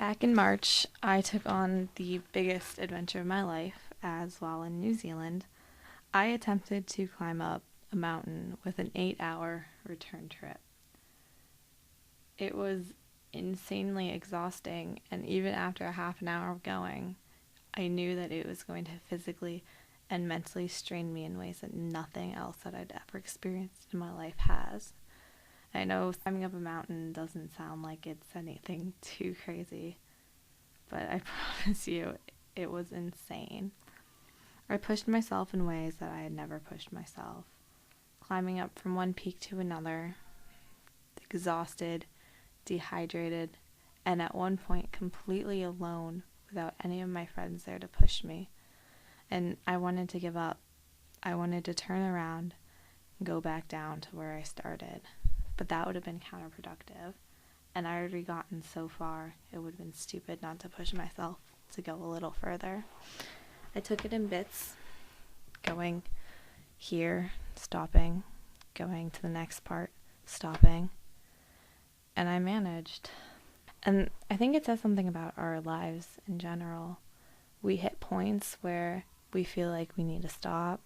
Back in March, I took on the biggest adventure of my life as while in New Zealand. I attempted to climb up a mountain with an 8-hour return trip. It was insanely exhausting, and even after a half an hour of going, I knew that it was going to physically and mentally strain me in ways that nothing else that I'd ever experienced in my life has. I know climbing up a mountain doesn't sound like it's anything too crazy, but I promise you, it was insane. I pushed myself in ways that I had never pushed myself. Climbing up from one peak to another, exhausted, dehydrated, and at one point completely alone without any of my friends there to push me. And I wanted to give up. I wanted to turn around and go back down to where I started. But that would have been counterproductive. And I had already gotten so far, it would have been stupid not to push myself to go a little further. I took it in bits, going here, stopping, going to the next part, stopping, and I managed. And I think it says something about our lives in general. We hit points where we feel like we need to stop,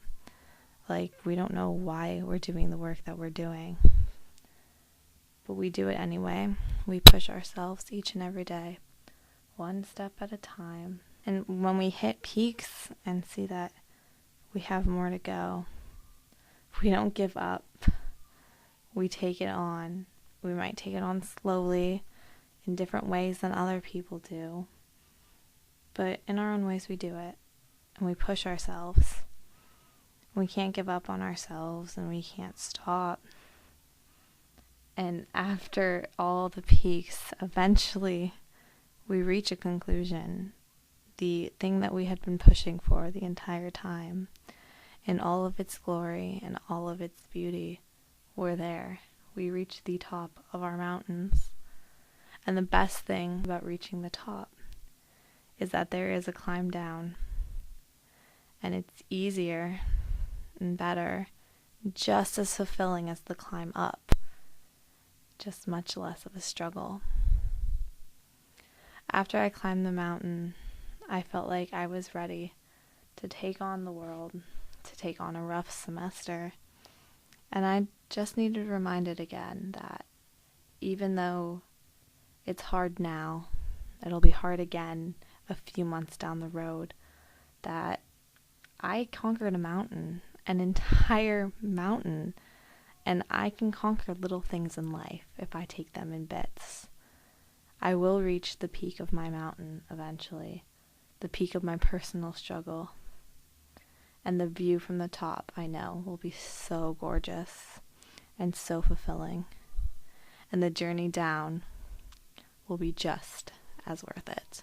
like we don't know why we're doing the work that we're doing. But we do it anyway. We push ourselves each and every day, one step at a time. And when we hit peaks and see that we have more to go, we don't give up. We take it on. We might take it on slowly in different ways than other people do. But in our own ways we do it. And we push ourselves. We can't give up on ourselves and we can't stop. And after all the peaks, eventually we reach a conclusion. The thing that we had been pushing for the entire time, in all of its glory and all of its beauty, we're there. We reach the top of our mountains. And the best thing about reaching the top is that there is a climb down. And it's easier and better, just as fulfilling as the climb up. Just much less of a struggle. After I climbed the mountain, I felt like I was ready to take on the world, to take on a rough semester. And I just needed reminded again that even though it's hard now, it'll be hard again a few months down the road, that I conquered a mountain, an entire mountain. And I can conquer little things in life if I take them in bits. I will reach the peak of my mountain eventually, the peak of my personal struggle. And the view from the top, I know, will be so gorgeous and so fulfilling. And the journey down will be just as worth it.